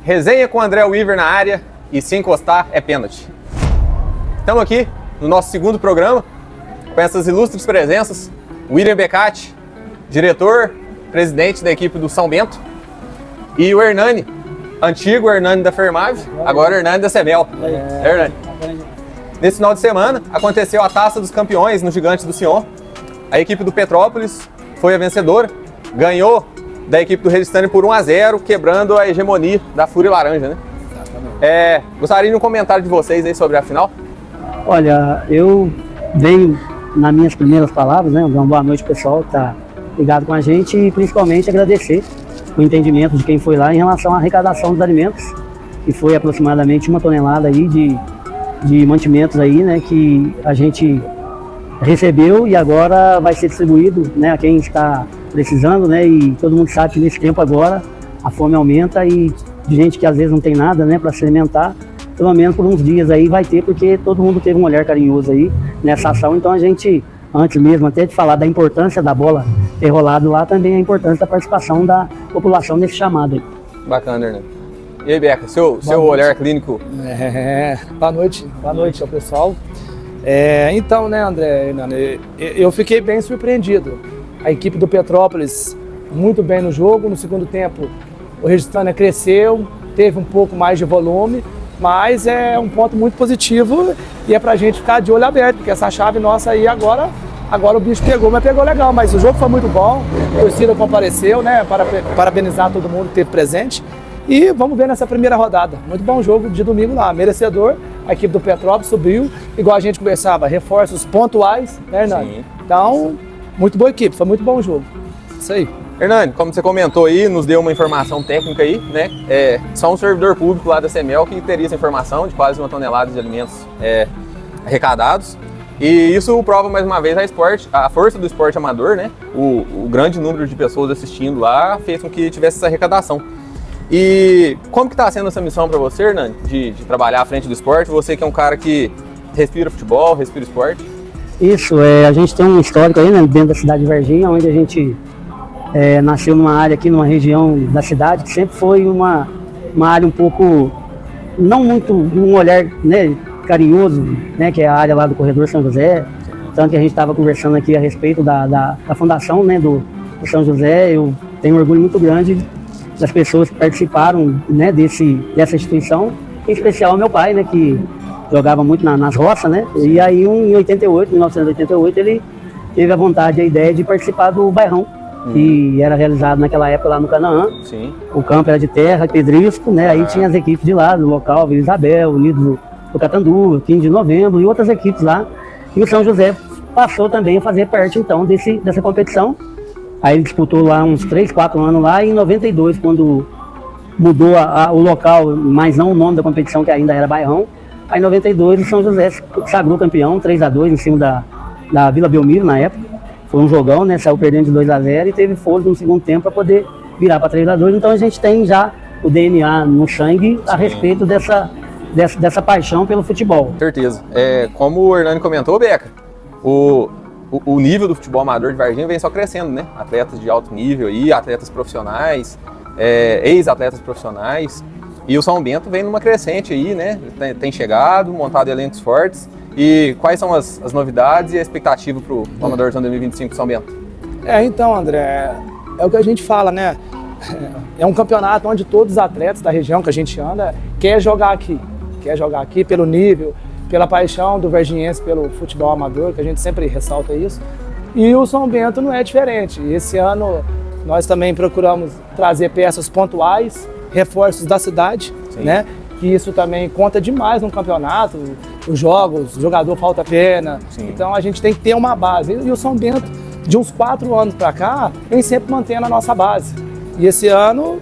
Resenha com o André Weaver na área e se encostar é pênalti. Estamos aqui no nosso segundo programa com essas ilustres presenças. William Becatti, diretor, presidente da equipe do São Bento, e o Hernani, antigo Hernani da Fermave, agora Hernani da Semel. Hernani. Nesse final de semana aconteceu a Taça dos Campeões no Gigante do Sion. A equipe do Petrópolis foi a vencedora, ganhou da equipe do Registani por 1-0, quebrando a hegemonia da Fúria Laranja, né? Gostaria de um comentário de vocês aí sobre a final. Olha, eu venho nas minhas primeiras palavras, né? Uma boa noite, pessoal que está ligado com a gente, e principalmente agradecer o entendimento de quem foi lá em relação à arrecadação dos alimentos, que foi aproximadamente 1 tonelada aí de mantimentos aí, né? Que a gente recebeu e agora vai ser distribuído, né, a quem está precisando, né? E todo mundo sabe que nesse tempo agora a fome aumenta e gente que às vezes não tem nada, né, para se alimentar, pelo menos por uns dias aí vai ter, porque todo mundo teve um olhar carinhoso aí nessa ação. Então a gente, antes mesmo até de falar da importância da bola ter rolado lá, também a importância da participação da população nesse chamado aí. Bacana, Hernani. E aí, Beca, seu olhar clínico? Boa noite ao pessoal. Então, né, André, eu fiquei bem surpreendido. A equipe do Petrópolis muito bem no jogo. No segundo tempo, o Registani cresceu, teve um pouco mais de volume, mas é um ponto muito positivo e é pra gente ficar de olho aberto, porque essa chave nossa aí agora o bicho pegou, mas pegou legal. Mas o jogo foi muito bom, a torcida compareceu, né, para parabenizar todo mundo que esteve presente. E vamos ver nessa primeira rodada. Muito bom jogo de domingo lá, merecedor. A equipe do Petrópolis subiu, igual a gente conversava, reforços pontuais, né, Hernani? Sim. Então, muito boa equipe, foi muito bom o jogo. Isso aí. Hernani, como você comentou aí, nos deu uma informação técnica aí, né? Só um servidor público lá da Semel que teria essa informação de quase 1 tonelada de alimentos arrecadados. E isso prova mais uma vez a força do esporte amador, né? O grande número de pessoas assistindo lá fez com que tivesse essa arrecadação. E como que está sendo essa missão para você, Hernani, de trabalhar à frente do esporte? Você que é um cara que respira futebol, respira esporte. Isso, a gente tem um histórico aí, né, dentro da cidade de Varginha, onde a gente nasceu numa área aqui, numa região da cidade, que sempre foi uma área um pouco, não muito, um olhar, né, carinhoso, né, que é a área lá do Corredor São José. Tanto que a gente estava conversando aqui a respeito da fundação, né, do São José. Eu tenho um orgulho muito grande das pessoas que participaram, né, dessa instituição, em especial meu pai, né, que jogava muito nas roças, né, e aí em 1988, ele teve a vontade, a ideia de participar do Bairrão, que era realizado naquela época lá no Canaã. Sim. O campo era de terra, pedrisco, né, aí tinha as equipes de lá, do local, Vila Isabel, Unido do Catanduva, 15 de Novembro e outras equipes lá, e o São José passou também a fazer parte, então, dessa competição. Aí ele disputou lá uns 3, 4 anos lá, e em 92, quando mudou o local, mas não o nome da competição, que ainda era Bairrão, aí em 92 o São José sagrou campeão, 3-2 em cima da Vila Belmiro na época. Foi um jogão, né? Saiu perdendo de 2-0 e teve fôlego no segundo tempo para poder virar para 3-2. Então a gente tem já o DNA no sangue a respeito dessa paixão pelo futebol. Certeza. Como o Hernani comentou, Beca, o nível do futebol amador de Varginha vem só crescendo, né? Atletas de alto nível aí, atletas profissionais, ex-atletas profissionais. E o São Bento vem numa crescente aí, né? Tem chegado, montado elencos fortes. E quais são as novidades e a expectativa para o Amadorzão 2025 São Bento? Então, André, é o que a gente fala, né? É um campeonato onde todos os atletas da região que a gente anda quer jogar aqui pelo nível, pela paixão do varginhense pelo futebol amador, que a gente sempre ressalta isso. E o São Bento não é diferente. Esse ano nós também procuramos trazer peças pontuais, reforços da cidade, né? Que isso também conta demais no campeonato, os jogos, o jogador falta pena. Sim. Então a gente tem que ter uma base. E o São Bento, de uns 4 anos para cá, vem sempre mantendo a nossa base. E esse ano,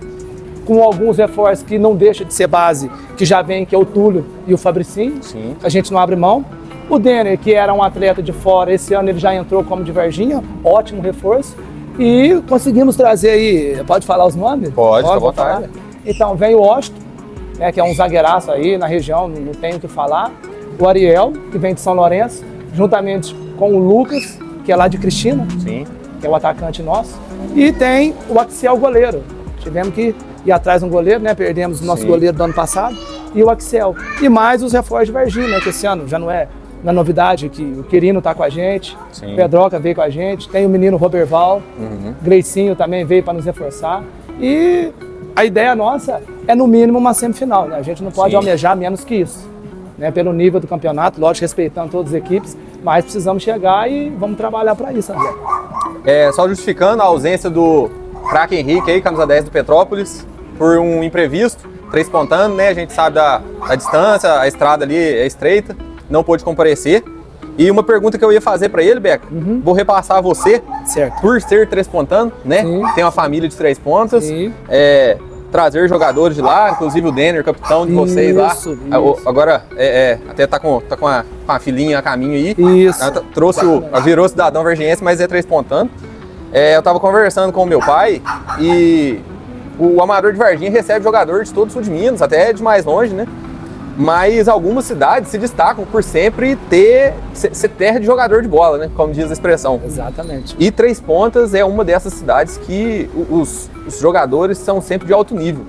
com alguns reforços que não deixa de ser base, que já vem, que é o Túlio e o Fabricinho, sim, a gente não abre mão. O Denner, que era um atleta de fora, esse ano ele já entrou como de Varginha, ótimo reforço. E conseguimos trazer aí, pode falar os nomes? Pode, fica à vontade. Então vem o Washington, né, que é um zagueiraço aí na região, não tenho o que falar. O Ariel, que vem de São Lourenço, juntamente com o Lucas, que é lá de Cristina, sim, que é o atacante nosso. E tem o Axel, goleiro. Tivemos que ir atrás de um goleiro, né? Perdemos o nosso goleiro do ano passado e o Axel. E mais os reforços de Varginha, né? Que esse ano já não é novidade, que o Quirino tá com a gente, o Pedroca veio com a gente, tem o menino Roberval, Greicinho também veio para nos reforçar. E a ideia nossa é, no mínimo, uma semifinal, né? A gente não pode almejar menos que isso, né? Pelo nível do campeonato, lógico, respeitando todas as equipes, mas precisamos chegar e vamos trabalhar para isso, André. Só justificando a ausência do craque Henrique aí, camisa 10 do Petrópolis, por um imprevisto, 3 pontando, né? A gente sabe da distância, a estrada ali é estreita, não pôde comparecer. E uma pergunta que eu ia fazer para ele, Beca, vou repassar a você, Certo. por ser 3 pontando, né? Sim. Tem uma família de 3 pontas, Sim. trazer jogadores de lá, inclusive o Denner, capitão de vocês lá. Isso. Agora, até tá com a filhinha a caminho aí. Isso. Ela virou cidadão vergiense, mas é 3 pontando. Eu tava conversando com o meu pai e o Amador de Varginha recebe jogador de todo o sul de Minas, até de mais longe, né? Mas algumas cidades se destacam por sempre ser terra de jogador de bola, né? Como diz a expressão. Exatamente. E Três Pontas é uma dessas cidades que os jogadores são sempre de alto nível.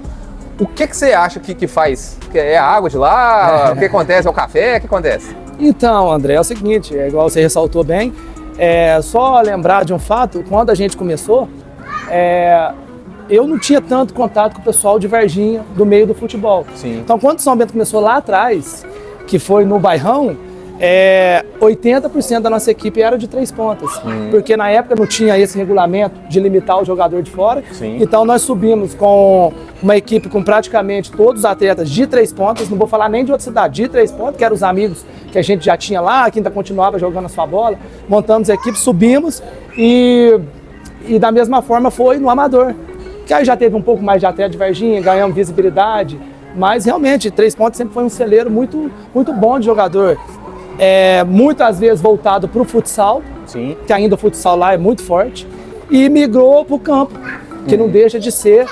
O que você acha que faz? É a água de lá? O que acontece? É o café? O que acontece? Então, André, é o seguinte, igual você ressaltou bem, só lembrar de um fato, quando a gente começou, eu não tinha tanto contato com o pessoal de Varginha, do meio do futebol. Sim. Então, quando o São Bento começou lá atrás, que foi no Bairrão, 80% da nossa equipe era de 3 pontas. Porque na época não tinha esse regulamento de limitar o jogador de fora. Sim. Então, nós subimos com uma equipe com praticamente todos os atletas de 3 pontas, não vou falar nem de outra cidade, de 3 pontas, que eram os amigos que a gente já tinha lá, que ainda continuava jogando a sua bola. Montamos a equipe, subimos e da mesma forma foi no Amador. Que aí já teve um pouco mais de atleta de Varginha, ganhamos visibilidade, mas realmente 3 pontos sempre foi um celeiro muito, muito bom de jogador. Muitas vezes voltado para o futsal, Sim. que ainda o futsal lá é muito forte, e migrou para o campo, que não deixa de ser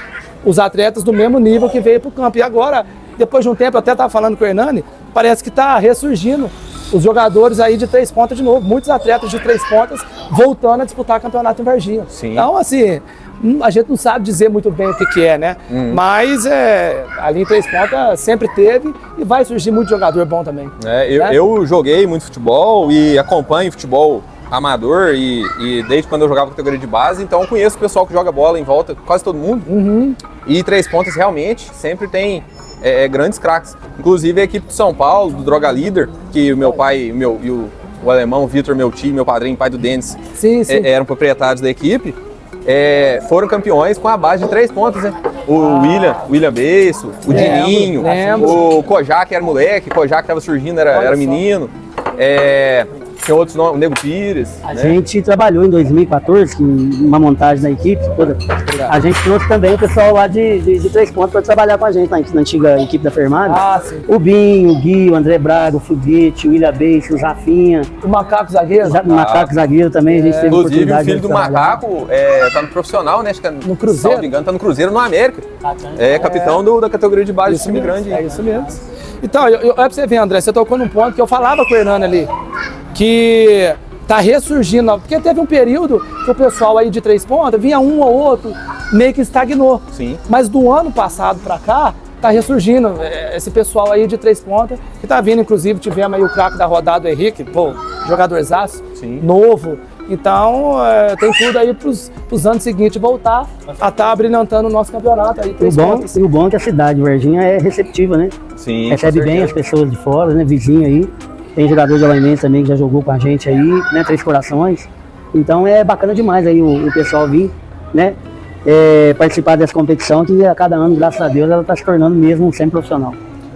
os atletas do mesmo nível que veio para o campo. E agora, depois de um tempo, eu até estava falando com o Hernani, parece que está ressurgindo os jogadores aí de 3 pontas de novo, muitos atletas de 3 pontas voltando a disputar campeonato em Varginha. Sim. Então, assim, a gente não sabe dizer muito bem o que é, né? Mas ali em 3 pontas sempre teve e vai surgir muito jogador bom também. Eu joguei muito futebol e acompanho futebol amador e desde quando eu jogava categoria de base, então eu conheço o pessoal que joga bola em volta, quase todo mundo. E 3 pontas realmente sempre tem grandes craques. Inclusive a equipe de São Paulo, do Droga Líder, que o meu pai e o alemão, o Vitor, meu tio, meu padrinho, pai do Denis, Sim. eram proprietários da equipe. Foram campeões com a base de 3 pontos, né? O William Beiço, o Dininho, o Kojak era moleque, o Kojak estava surgindo, era menino. Tem outros nomes, o Nego Pires. A gente trabalhou em 2014, uma montagem da equipe toda. A gente trouxe também o pessoal lá de 3 pontos para trabalhar com a gente na antiga equipe da Fermada. Sim. O Binho, o Gui, o André Braga, o Fudite, o William Beixe, o Rafinha. O Macaco Zagueiro. O Macaco Zagueiro também, a gente teve Inclusive o oportunidade filho de do trabalhar. Macaco tá no profissional, né? Acho que No Cruzeiro. Se não me engano, tá no Cruzeiro, no América. Capitão da categoria de base do time grande. É isso mesmo. Então, olha pra você ver, André, você tocou num ponto que eu falava com o Hernani ali, que tá ressurgindo, porque teve um período que o pessoal aí de 3 pontas vinha um ou outro, meio que estagnou. Sim. Mas do ano passado pra cá, tá ressurgindo esse pessoal aí de 3 pontas, que tá vindo, inclusive, tivemos aí o craque da rodada, o Henrique, jogadorzaço, novo. Então, tem tudo aí pros anos seguintes voltar a estar brilhantando o nosso campeonato aí. E o bom é que a cidade de Varginha é receptiva, né? Sim, recebe bem as pessoas de fora, né? Vizinho aí. Tem jogador de Alaimense também que já jogou com a gente aí, né? 3 Corações. Então é bacana demais aí o pessoal vir, né? Participar dessa competição que a cada ano, graças a Deus, ela está se tornando mesmo sempre profissional.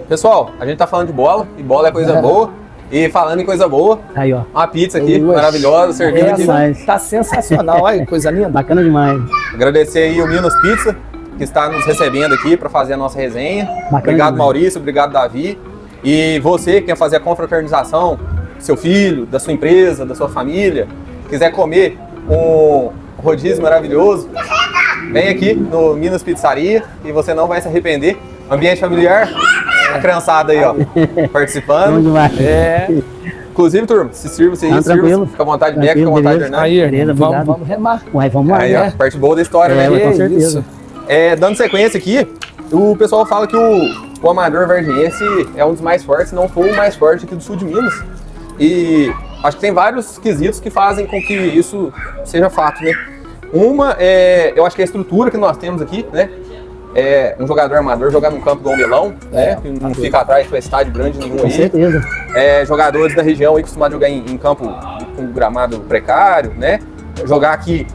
Pessoal, a gente tá falando de bola, e bola é coisa boa. E falando em coisa boa, aí, ó, uma pizza aqui, maravilhosa, servida aqui. Tá sensacional, olha, coisa linda. Bacana demais. Agradecer aí o Minas Pizza, que está nos recebendo aqui para fazer a nossa resenha. Bacana obrigado, demais. Maurício, obrigado, Davi. E você que quer fazer a confraternização do seu filho, da sua empresa, da sua família, quiser comer um rodízio maravilhoso, vem aqui no Minas Pizzaria e você não vai se arrepender. Ambiente familiar, a criançada aí, ó, participando. Bom demais. Inclusive, turma, se sirva-se aí, tranquilo. fica à vontade, Beca, fica à vontade, beleza. Hernani. Aí, Beleza, vamos obrigado. remar. Uai, vamos lá, Aí, né? ó, parte boa da história, É, né? com certeza. Dando sequência aqui, o pessoal fala que o amador varginhense é um dos mais fortes, se não for o mais forte aqui do sul de Minas. E acho que tem vários quesitos que fazem com que isso seja fato, né? Uma, eu acho que é a estrutura que nós temos aqui, né? Um jogador amador jogar num campo igual o Melão, né? Que não fica atrás de estádio grande nenhum Com aí. certeza. Jogadores da região aí acostumados a jogar em campo com gramado precário, né? Jogar aqui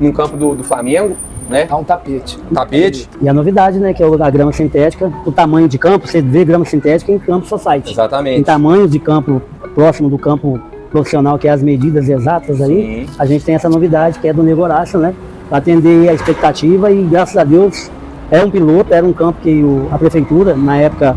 num campo do Flamengo, né? Dá um tapete. Tapete. E a novidade, né, que é a grama sintética, o tamanho de campo, você vê grama sintética em campo society. Exatamente. Em tamanho de campo próximo do campo profissional, que é as medidas exatas aí, Sim. a gente tem essa novidade que é do Nego Horácio, né? Para atender a expectativa e graças a Deus é um piloto, era um campo que a prefeitura, na época,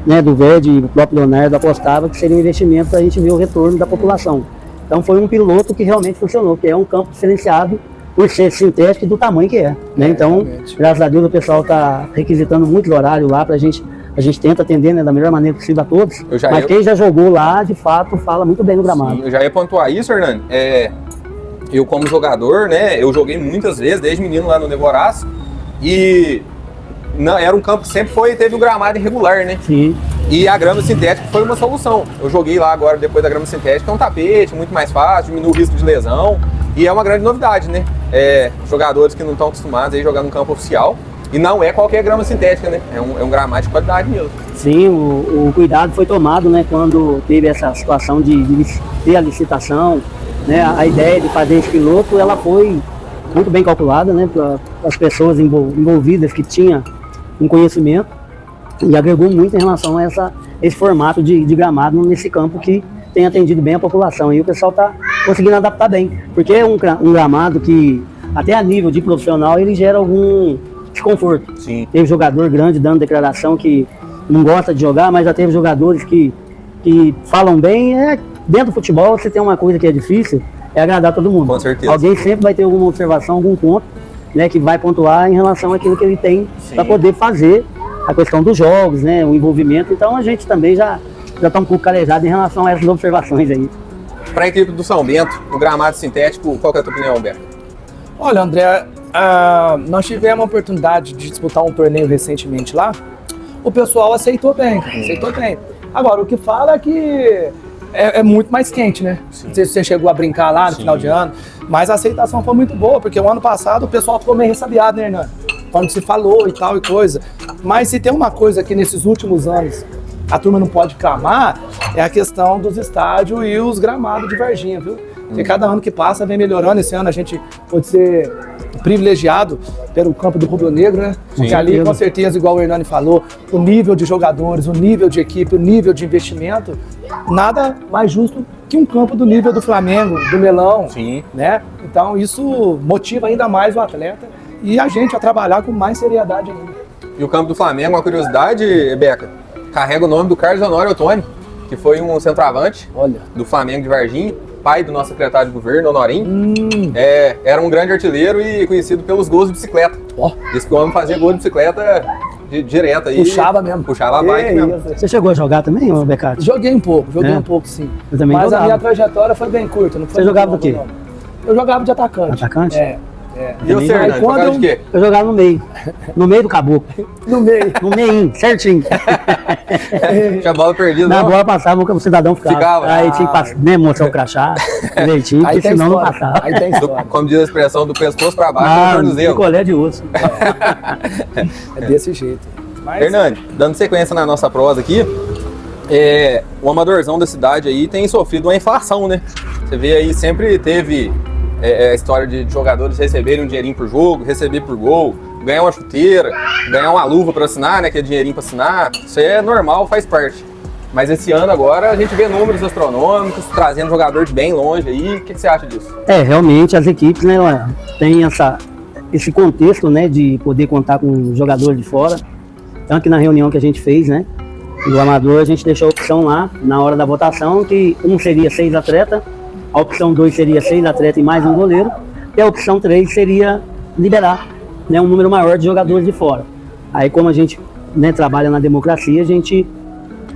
né, do VED e o próprio Leonardo apostava que seria um investimento para a gente ver o retorno da população. Então foi um piloto que realmente funcionou, que é um campo diferenciado por ser sintético e do tamanho que é, né? Então, realmente. graças a Deus o pessoal está requisitando muitos horários lá para a gente tenta atender, né, da melhor maneira possível a todos, mas quem já jogou lá, de fato, fala muito bem do gramado. Sim, eu já ia pontuar isso, Hernani. Eu como jogador, né, eu joguei muitas vezes, desde menino lá no Nego Horácio, e não, era um campo que sempre teve um gramado irregular, né? Sim. E a grama sintética foi uma solução. Eu joguei lá agora, depois da grama sintética, é um tapete, muito mais fácil, diminui o risco de lesão, e é uma grande novidade, né? Jogadores que não estão acostumados a jogar num campo oficial, e não é qualquer grama sintética, né? É um gramado de qualidade mesmo. Sim, o cuidado foi tomado, né, quando teve essa situação de ter a licitação, né? A ideia de fazer esse piloto, ela foi muito bem calculada, né, para as pessoas envolvidas que tinham um conhecimento, e agregou muito em relação a esse formato de gramado nesse campo que tem atendido bem a população. E o pessoal está conseguindo adaptar bem, porque é um gramado que, até a nível de profissional, ele gera algum desconforto. Sim. Teve jogador grande dando declaração que não gosta de jogar, mas já teve jogadores que falam bem. Dentro do futebol, você tem uma coisa que é difícil, é agradar todo mundo. Com certeza. Alguém sempre vai ter alguma observação, algum ponto, né, que vai pontuar em relação àquilo que ele tem para poder fazer a questão dos jogos, né, o envolvimento. Então a gente também já está um pouco calejado em relação a essas observações aí. Para a equipe do São Bento, o gramado sintético, qual que é a tua opinião, Humberto? Olha, André, nós tivemos a oportunidade de disputar um torneio recentemente lá. O pessoal aceitou bem. Agora, o que fala é que é muito mais quente, né? Não sei se você chegou a brincar lá no final de ano, mas a aceitação foi muito boa, porque o ano passado o pessoal ficou meio ressabiado, né, Hernani? Quando se falou e tal e coisa. Mas se tem uma coisa que nesses últimos anos a turma não pode clamar, é a questão dos estádios e os gramados de Varginha, viu? Porque cada ano que passa vem melhorando. Esse ano a gente pode ser privilegiado pelo campo do Rubro Negro, né? Porque ali, com certeza, igual o Hernani falou, o nível de jogadores, o nível de equipe, o nível de investimento, nada mais justo que um campo do nível do Flamengo, do Melão, né? Então isso motiva ainda mais o atleta e a gente a trabalhar com mais seriedade ainda. E o campo do Flamengo, uma curiosidade, Beca, carrega o nome do Carlos Honório Ottoni, que foi um centroavante do Flamengo de Varginha, pai do nosso secretário de governo, Honorinho. Era um grande artilheiro e conhecido pelos gols de bicicleta. Diz que o homem fazia gol de bicicleta direto aí. Puxava mesmo. Puxava a bike mesmo. Você chegou a jogar também, Becati? Joguei um pouco sim. Eu também Mas jogava. a minha trajetória foi bem curta. Não foi. Você jogava do quê? Não. Eu jogava de atacante. Atacante? E você, Hernani, jogava de quê? Eu jogava no meio. No meio do caboclo. No meio. No meio, certinho. Tinha bola perdida, Na não? bola passava, o cidadão ficava. Aí tinha que passar, né, mostrar o crachá, direitinho, porque senão não passava. Aí tem história. Como diz a expressão, do pescoço pra baixo, do tornozelo. Picolé de osso. É desse jeito. Mas... Hernani, dando sequência na nossa prosa aqui, o amadorzão da cidade aí tem sofrido uma inflação, né? Você vê aí, sempre teve a história de jogadores receberem um dinheirinho por jogo, receber por gol, ganhar uma chuteira, ganhar uma luva para assinar, né, que é dinheirinho para assinar. Isso é normal, faz parte. Mas esse ano agora a gente vê números astronômicos, trazendo jogador de bem longe aí. O que você acha disso? Realmente as equipes, né, têm esse contexto, né, de poder contar com jogadores de fora. Tanto que na reunião que a gente fez, né, do amador, a gente deixou a opção lá, na hora da votação, que seria 6 atletas, a opção 2 seria 6 atletas e mais um goleiro, e a opção 3 seria liberar, né, um número maior de jogadores de fora. Aí, como a gente, né, trabalha na democracia, a gente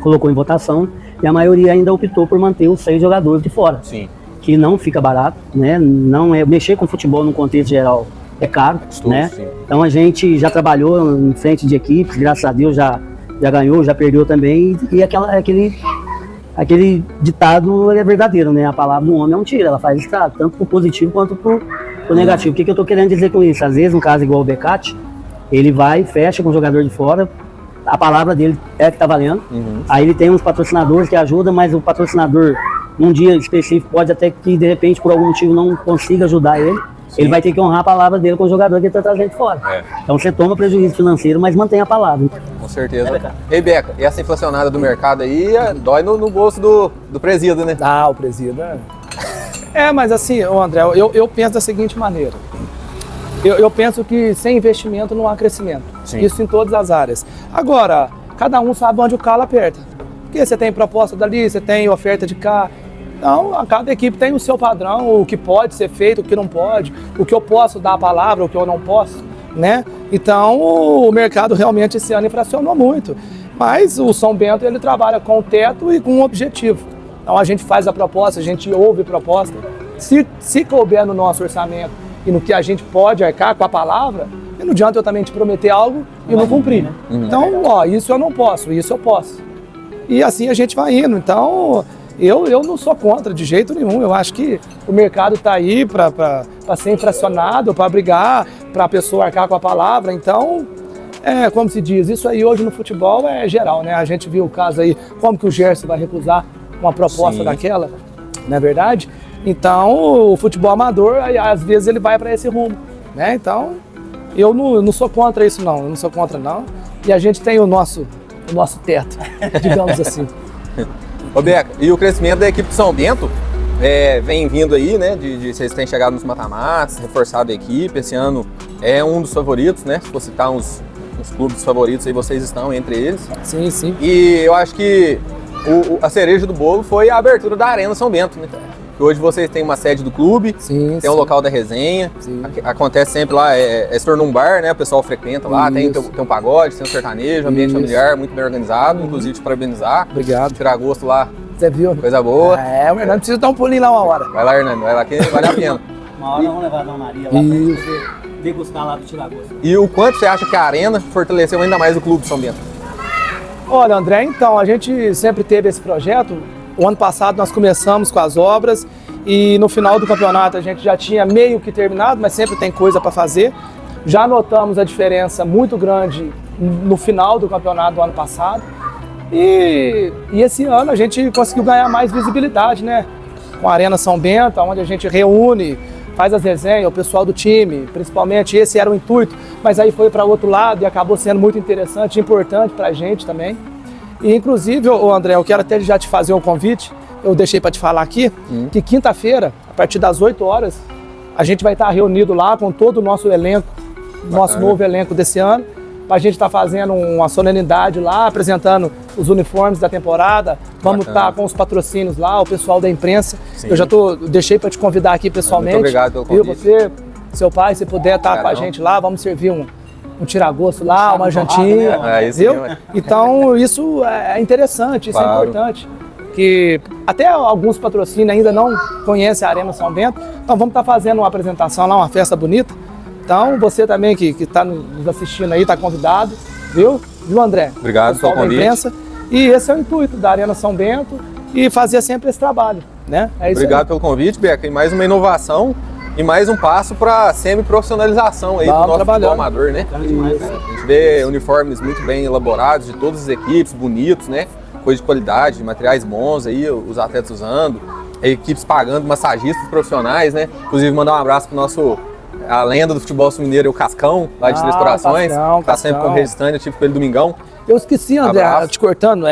colocou em votação e a maioria ainda optou por manter os 6 jogadores de fora. Sim. Que não fica barato, né? Não é mexer com futebol no contexto geral, é caro, Custoso, né? sim. Então a gente já trabalhou em frente de equipes, graças a Deus já ganhou, já perdeu também, e aquele ditado é verdadeiro, né? A palavra do homem é um tiro, ela faz estrago, tanto pro positivo quanto pro negativo. O que eu tô querendo dizer com isso? Às vezes, um caso igual o Becatti, ele vai, fecha com o jogador de fora, a palavra dele é que tá valendo, aí ele tem uns patrocinadores que ajudam, mas o patrocinador, num dia específico, pode até que, de repente, por algum motivo, não consiga ajudar ele. Sim. Ele vai ter que honrar a palavra dele com o jogador que ele está trazendo de fora. Então você toma prejuízo financeiro, mas mantém a palavra. Com certeza. Ei, Beca, e essa inflacionada do mercado aí dói no bolso do presídio, né? Ah, o presídio, né? Mas assim, André, eu penso da seguinte maneira. Eu penso que sem investimento não há crescimento. Sim. Isso em todas as áreas. Agora, cada um sabe onde o calo aperta. Porque você tem proposta dali, você tem oferta de cá. Então, cada equipe tem o seu padrão, o que pode ser feito, o que não pode, o que eu posso dar a palavra, o que eu não posso, né? Então, o mercado realmente esse ano inflacionou muito. Mas o São Bento, ele trabalha com o teto e com o objetivo. Então, a gente faz a proposta, a gente ouve a proposta. Se couber no nosso orçamento e no que a gente pode arcar com a palavra, não adianta eu também te prometer algo e não cumprir. Né? Então, isso eu não posso, isso eu posso. E assim a gente vai indo. Então, eu não sou contra de jeito nenhum. Eu acho que o mercado está aí para ser infracionado, para brigar, para a pessoa arcar com a palavra. Então, como se diz, isso aí hoje no futebol é geral, né? A gente viu o caso aí, como que o Gerson vai recusar uma proposta daquela, não é verdade? Então, o futebol amador, às vezes, ele vai para esse rumo, né? Então, eu não sou contra isso, não. Eu não sou contra, não. E a gente tem o nosso teto, digamos assim. Ô, Beca, e o crescimento da equipe de São Bento vem vindo aí, né? Vocês têm chegado nos mata-matas, reforçado a equipe. Esse ano é um dos favoritos, né? Se for citar uns clubes favoritos aí, vocês estão entre eles. Sim, sim. E eu acho que a cereja do bolo foi a abertura da Arena São Bento, né? Hoje vocês têm uma sede do clube, tem um local da resenha, acontece sempre lá, se torna um bar, né? O pessoal frequenta lá, tem um pagode, tem um sertanejo, ambiente familiar, muito bem organizado, inclusive te parabenizar. Obrigado. Tirar gosto lá. Você viu? Coisa boa. O Hernando precisa dar um pulinho lá uma hora. Vai lá, Hernando, vai lá que vale a pena. Uma hora vamos levar a Dona Maria lá pra você degustar lá pro tirar gosto. E o quanto você acha que a Arena fortaleceu ainda mais o clube de São Bento? Olha, André, então, a gente sempre teve esse projeto. O ano passado nós começamos com as obras e no final do campeonato a gente já tinha meio que terminado, mas sempre tem coisa para fazer. Já notamos a diferença muito grande no final do campeonato do ano passado e esse ano a gente conseguiu ganhar mais visibilidade, né? Com a Arena São Bento, onde a gente reúne, faz as resenhas, o pessoal do time, principalmente esse era o intuito, mas aí foi para outro lado e acabou sendo muito interessante e importante para a gente também. E, inclusive, André, eu quero até já te fazer um convite, eu deixei para te falar aqui, que quinta-feira, a partir das 8 horas, a gente vai estar reunido lá com todo o nosso elenco, nosso novo elenco desse ano, para a gente estar fazendo uma solenidade lá, apresentando os uniformes da temporada, vamos estar com os patrocínios lá, o pessoal da imprensa. Sim. Eu já deixei para te convidar aqui pessoalmente. Muito obrigado pelo convite. E você, seu pai, se puder estar com a gente lá, vamos servir um tiragosto lá, uma jantinha, viu? Então isso é interessante, isso é importante, que até alguns patrocínios ainda não conhecem a Arena São Bento, então vamos estar fazendo uma apresentação lá, uma festa bonita. Então você também que está nos assistindo aí, está convidado, viu André? Obrigado pelo convite. Imprensa. E esse é o intuito da Arena São Bento e fazer sempre esse trabalho, né? É isso. Obrigado pelo convite, Beca, e mais uma inovação. E mais um passo para semi-profissionalização aí do nosso futebol amador, né? A gente vê uniformes muito bem elaborados de todas as equipes, bonitos, né? Coisa de qualidade, materiais bons aí, os atletas usando, equipes pagando massagistas profissionais, né? Inclusive mandar um abraço pro a lenda do futebol sul-mineiro, o Cascão, lá de Três Corações, tá sempre com o Registante, eu tive com ele domingão. Eu esqueci, André, te cortando,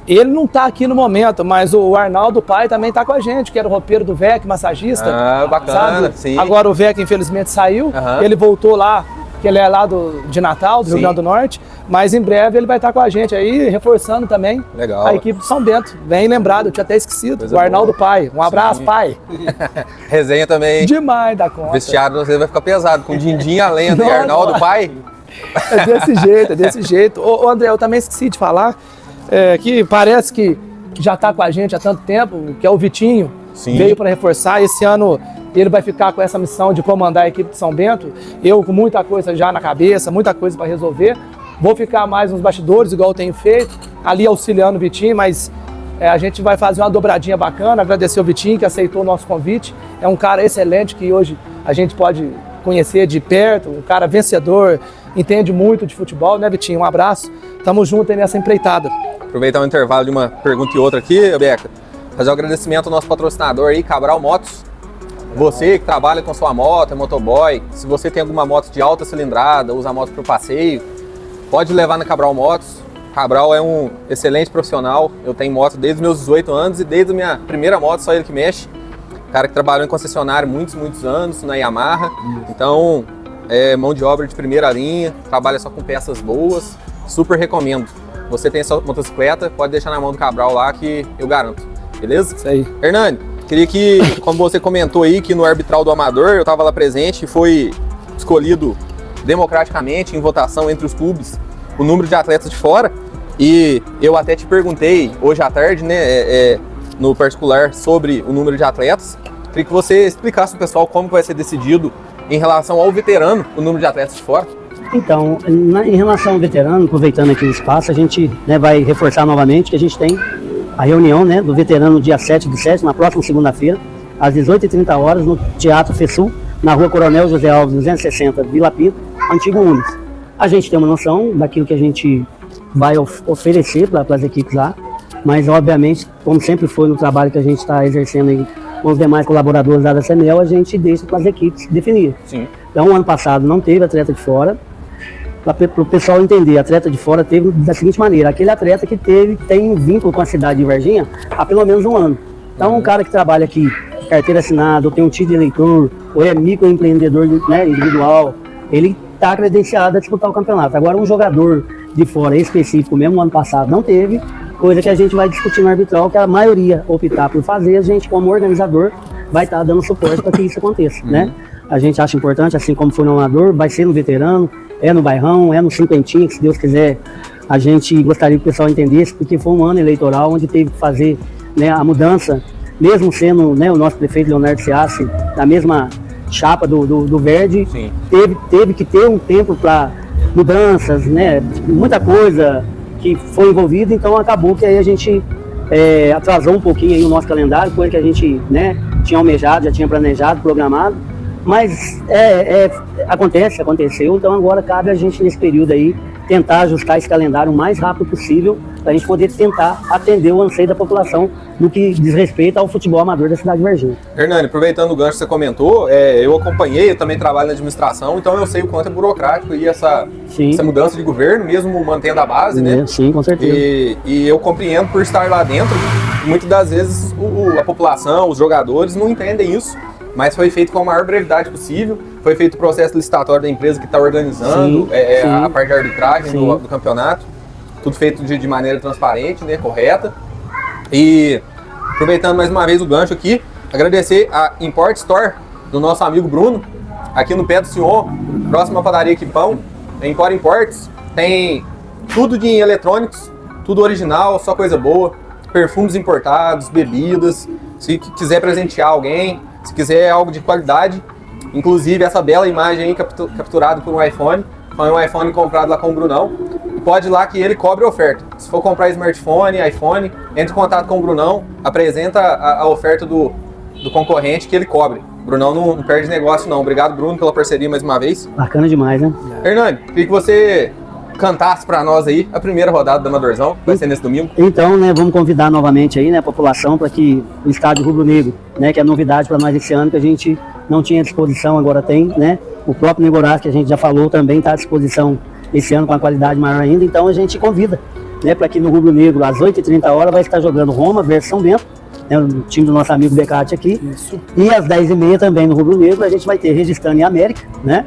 ele não está aqui no momento, mas o Arnaldo Pai também está com a gente, que era o roupeiro do VEC, massagista. Bacana, sim. Agora o VEC infelizmente saiu, ele voltou lá, que ele é lá de Natal, do Rio Grande do Norte, mas em breve ele vai estar com a gente aí, reforçando também a equipe de São Bento. Bem lembrado, eu tinha até esquecido, o Arnaldo Pai. Um abraço, pai. Resenha também. Demais da conta. O vestiário você vai ficar pesado, com Dindim a lenda e Arnaldo Pai. É desse jeito. Ô André, eu também esqueci de falar, que parece que já está com a gente há tanto tempo, que é o Vitinho, veio para reforçar. Esse ano ele vai ficar com essa missão de comandar a equipe de São Bento. Eu com muita coisa já na cabeça, muita coisa para resolver. Vou ficar mais nos bastidores, igual eu tenho feito, ali auxiliando o Vitinho, mas a gente vai fazer uma dobradinha bacana. Agradecer o Vitinho que aceitou o nosso convite. É um cara excelente que hoje a gente pode conhecer de perto, um cara vencedor, entende muito de futebol, né, Vitinho? Um abraço, tamo junto aí nessa empreitada. Aproveitar o intervalo de uma pergunta e outra aqui, Beca, fazer um agradecimento ao nosso patrocinador aí, Cabral Motos. Você que trabalha com sua moto, é motoboy, se você tem alguma moto de alta cilindrada, usa a moto para o passeio, pode levar na Cabral Motos. Cabral é um excelente profissional, eu tenho moto desde os meus 18 anos e desde a minha primeira moto, só ele que mexe. Cara que trabalhou em concessionário muitos anos, na Yamaha, então é mão de obra de primeira linha, trabalha só com peças boas, super recomendo. Você tem sua motocicleta, pode deixar na mão do Cabral lá que eu garanto, beleza? Isso aí. Hernani, queria que, como você comentou aí, que no arbitral do Amador, eu estava lá presente e foi escolhido democraticamente, em votação entre os clubes, o número de atletas de fora. E eu até te perguntei hoje à tarde, né, no particular, sobre o número de atletas. Queria que você explicasse ao pessoal como vai ser decidido em relação ao veterano, o número de atletas de fora. Então, em relação ao veterano, aproveitando aqui o espaço, a gente, né, vai reforçar novamente que a gente tem a reunião, né, do veterano dia 7/7, na próxima segunda-feira, às 18h30, no Teatro FESUL, na rua Coronel José Alves, 260, Vila Pinto, Antigo Unis. A gente tem uma noção daquilo que a gente vai oferecer para as equipes lá, mas obviamente, como sempre foi no trabalho que a gente está exercendo aí com os demais colaboradores da CMEL, a gente deixa para as equipes definir. Sim. Então, ano passado não teve atleta de fora. Para o pessoal entender, atleta de fora teve da seguinte maneira: aquele atleta que tem um vínculo com a cidade de Varginha há pelo menos um ano. Então, um cara que trabalha aqui, carteira assinada, ou tem um título de eleitor, ou é microempreendedor, né, individual, ele está credenciado a disputar o campeonato. Agora, um jogador de fora específico, mesmo no ano passado, não teve, coisa que a gente vai discutir no arbitral, que a maioria optar por fazer, a gente, como organizador, vai estar dando suporte para que isso aconteça, né? A gente acha importante, assim como foi no Amador, vai ser no veterano, é no bairrão, é no cinquentinho, que se Deus quiser, a gente gostaria que o pessoal entendesse, porque foi um ano eleitoral onde teve que fazer, né, a mudança, mesmo sendo, né, o nosso prefeito Leonardo Ciassi, da mesma chapa do Verde, teve que ter um tempo para mudanças, né, muita coisa que foi envolvida, então acabou que aí a gente atrasou um pouquinho aí o nosso calendário, coisa que a gente, né, tinha almejado, já tinha planejado, programado. Mas aconteceu, então agora cabe a gente nesse período aí tentar ajustar esse calendário o mais rápido possível para a gente poder tentar atender o anseio da população no que diz respeito ao futebol amador da cidade de Varginha. Hernani, aproveitando o gancho que você comentou, eu acompanhei, eu também trabalho na administração, então eu sei o quanto é burocrático e essa mudança de governo, mesmo mantendo a base, né? Sim, com certeza. E eu compreendo por estar lá dentro, muitas das vezes a população, os jogadores não entendem isso. Mas foi feito com a maior brevidade possível, foi feito o processo licitatório da empresa que está organizando a parte de arbitragem do campeonato, tudo feito de maneira transparente, né, correta. E aproveitando mais uma vez o gancho aqui, agradecer a Import Store do nosso amigo Bruno, aqui no pé do Sion, próxima padaria Quipão, a Import Imports, tem tudo de eletrônicos, tudo original, só coisa boa, perfumes importados, bebidas, se quiser presentear alguém, se quiser algo de qualidade, inclusive essa bela imagem aí capturada por um iPhone, foi um iPhone comprado lá com o Brunão, pode ir lá que ele cobre a oferta. Se for comprar smartphone, iPhone, entre em contato com o Brunão, apresenta a oferta do concorrente que ele cobre. O Brunão não perde negócio não. Obrigado, Bruno, pela parceria mais uma vez. Bacana demais, né? Hernani, queria que você cantasse para nós aí a primeira rodada do Amadorzão, que vai ser nesse domingo. Então, né, vamos convidar novamente aí, né, a população para que o estádio Rubro Negro, né, que é novidade para nós esse ano, que a gente não tinha à disposição, agora tem, né, o próprio Negorás, que a gente já falou, também está à disposição esse ano com uma qualidade maior ainda, então a gente convida, né, para que no Rubro Negro, às 8h30 vai estar jogando Roma versus São Bento, né, o time do nosso amigo Becati aqui. Isso. E às 10h30 também no Rubro Negro a gente vai ter Registrando e América, né?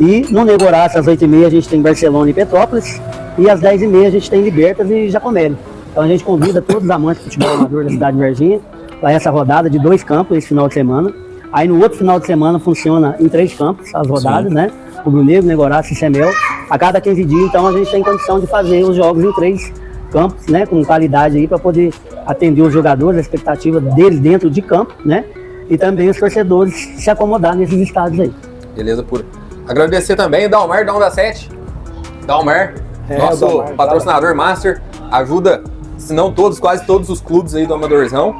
E no Negorás, às 8h30 a gente tem Barcelona e Petrópolis, e às 10h30 a gente tem Libertas e Jacomelli. Então a gente convida todos os amantes de futebol amador da cidade de Varginha para essa rodada de 2 campos esse final de semana. Aí no outro final de semana funciona em 3 campos as rodadas, sim, né? Rubro Negro, Negorás e Semel. A cada 15 dias, então, a gente tem condição de fazer os jogos em 3 campos, né? Com qualidade aí para poder atender os jogadores, a expectativa deles dentro de campo, né? e também os torcedores se acomodar nesses estádios aí. Beleza pura. Agradecer também o Dalmar da Onda 7. Dalmar, nosso Dalmar, patrocinador master, ajuda, se não todos, quase todos os clubes aí do Amadorzão.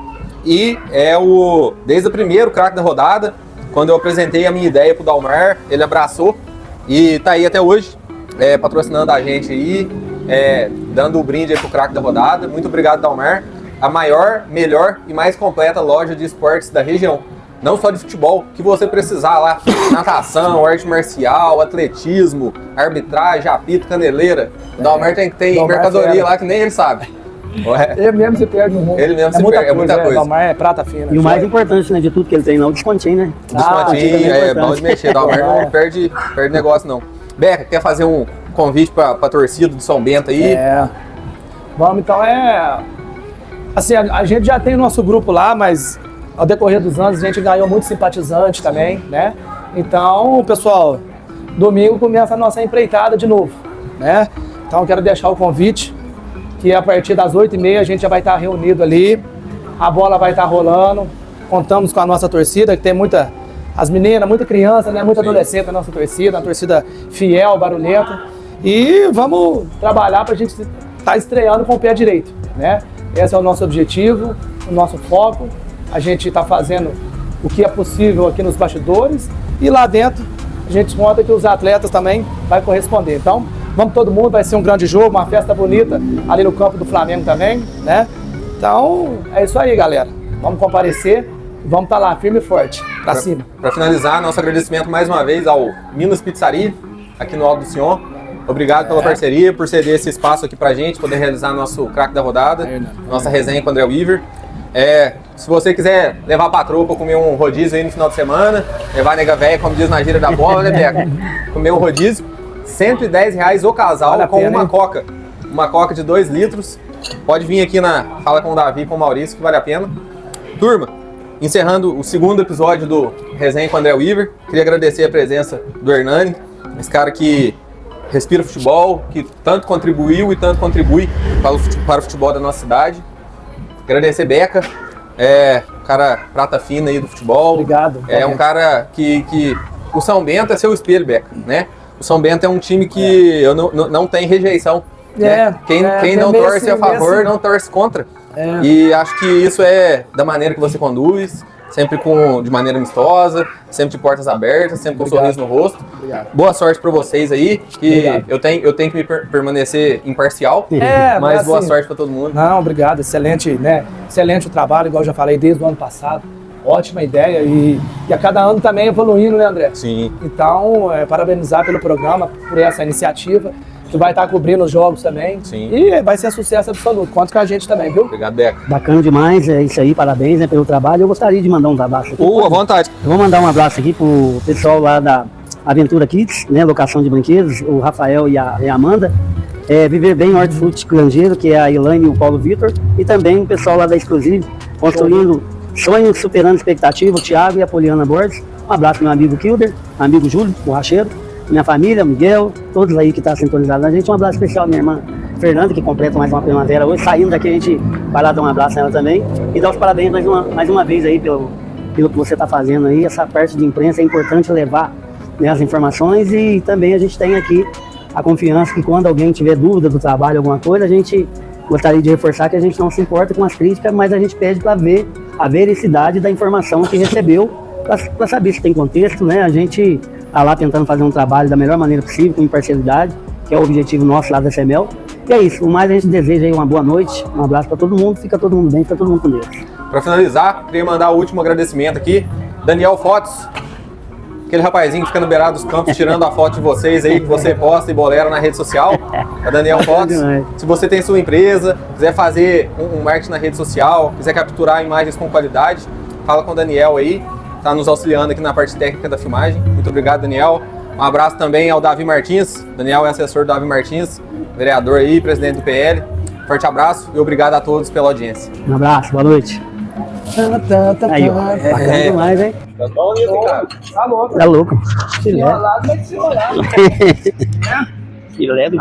E é desde o primeiro craque da rodada, quando eu apresentei a minha ideia pro Dalmar, ele abraçou e tá aí até hoje, patrocinando a gente aí, dando o brinde aí pro craque da rodada. Muito obrigado, Dalmar. A maior, melhor e mais completa loja de esportes da região. Não só de futebol, que você precisar lá, natação, arte marcial, atletismo, arbitragem, apito, caneleira. O Dalmar tem mercadoria lá que nem ele sabe. Ele mesmo se perde no mundo. Ele mesmo se perde, é muita coisa. Dalmar é prata fina. E o mais importante, né, de tudo que ele tem lá, o descontinho, né? Descontinho, é bom de mexer. Dalmar não perde negócio, não. Beca, quer fazer um convite pra torcida do São Bento aí? Vamos, então assim, a gente já tem o nosso grupo lá, mas ao decorrer dos anos a gente ganhou muito simpatizante também, né? Então, pessoal, domingo começa a nossa empreitada de novo, né? Então, quero deixar o convite, que a partir das 8h30 a gente já vai estar reunido ali, a bola vai estar rolando, contamos com a nossa torcida, que tem as meninas, muita criança, né? Muita adolescente na nossa torcida, uma torcida fiel, barulhenta, e vamos trabalhar para a gente estar estreando com o pé direito, né? Esse é o nosso objetivo, o nosso foco. A gente está fazendo o que é possível aqui nos bastidores e lá dentro a gente conta que os atletas também vão corresponder. Então, vamos todo mundo, vai ser um grande jogo, uma festa bonita ali no campo do Flamengo também, né? Então, é isso aí, galera. Vamos comparecer e vamos estar lá, firme e forte, pra cima. Para finalizar, nosso agradecimento mais uma vez ao Minas Pizzaria, aqui no Alto do Sion. Obrigado pela parceria, por ceder esse espaço aqui pra gente, poder realizar nosso craque da rodada, nossa resenha com o André Weaver. Se você quiser levar a patroa pra comer um rodízio aí no final de semana, levar a nega véia, como diz na gíria da bola, né, Beca? Comer um rodízio, R$110 o casal, Vale a com pena, uma hein? coca. Uma coca de 2 litros. Pode vir aqui Fala com o Davi, com o Maurício, que vale a pena. Turma, encerrando o segundo episódio do Resenha com o André Weaver, queria agradecer a presença do Hernani, esse cara que respira futebol, que tanto contribuiu e tanto contribui para o futebol da nossa cidade. Agradecer Beca, um cara prata fina aí do futebol. Obrigado. É um cara que o São Bento é seu espelho, Beca, né? O São Bento é um time que não tem rejeição. Né? Quem não torce a favor, não torce contra. E acho que isso é da maneira que você conduz, sempre de maneira amistosa, sempre de portas abertas, sempre com um sorriso no rosto. Obrigado. Boa sorte para vocês aí, que eu tenho que permanecer imparcial, mas boa sorte para todo mundo. Não, obrigado, excelente, né? Excelente o trabalho, igual eu já falei desde o ano passado. Ótima ideia e a cada ano também evoluindo, né, André? Sim. Então, parabenizar pelo programa, por essa iniciativa, que vai estar cobrindo os jogos também. Sim. E vai ser sucesso absoluto. Conta com a gente também, viu? Obrigado, Beca. Bacana demais, é isso aí, parabéns, né, pelo trabalho. Eu gostaria de mandar uns abraços aqui. À vontade. Eu vou mandar um abraço aqui pro pessoal lá da Aventura Kids, né, locação de brinquedos, o Rafael e a Amanda. Viver Bem Hortifruti Grangeiro, que é a Elaine e o Paulo Vitor. E também o pessoal lá da Exclusive, construindo sonhos, superando expectativas, o Thiago e a Poliana Borges. Um abraço pro meu amigo Kilder, amigo Júlio, borracheiro, minha família, Miguel, todos aí que estão sintonizados na gente. Um abraço especial à minha irmã Fernanda, que completa mais uma primavera hoje. Saindo daqui, a gente vai lá dar um abraço nela também. E dar os parabéns mais uma vez aí pelo que você está fazendo aí. Essa parte de imprensa é importante levar, né, as informações, e também a gente tem aqui a confiança que quando alguém tiver dúvida do trabalho, alguma coisa, a gente gostaria de reforçar que a gente não se importa com as críticas, mas a gente pede para ver a veracidade da informação que recebeu, para saber se tem contexto, né? A gente está lá tentando fazer um trabalho da melhor maneira possível, com imparcialidade, que é o objetivo nosso lá da CEMEL. E é isso, o mais a gente deseja aí uma boa noite, um abraço para todo mundo, fica todo mundo bem, fica todo mundo com Deus. Para finalizar, queria mandar o último agradecimento aqui, Daniel Fotos, aquele rapazinho que fica no beirado dos campos tirando a foto de vocês aí, que você posta e bolera na rede social, é Daniel Fotos. Se você tem sua empresa, quiser fazer um marketing na rede social, quiser capturar imagens com qualidade, fala com o Daniel aí, tá nos auxiliando aqui na parte técnica da filmagem. Muito obrigado, Daniel. Um abraço também ao Davi Martins. Daniel é assessor do Davi Martins, vereador aí, presidente do PL. Forte abraço e obrigado a todos pela audiência. Um abraço, boa noite. Aí, ó, bacana demais, hein? Tá bom isso, cara. Tá louco. Tá louco. Filé. Enrolado, mas se enrolar. Filé do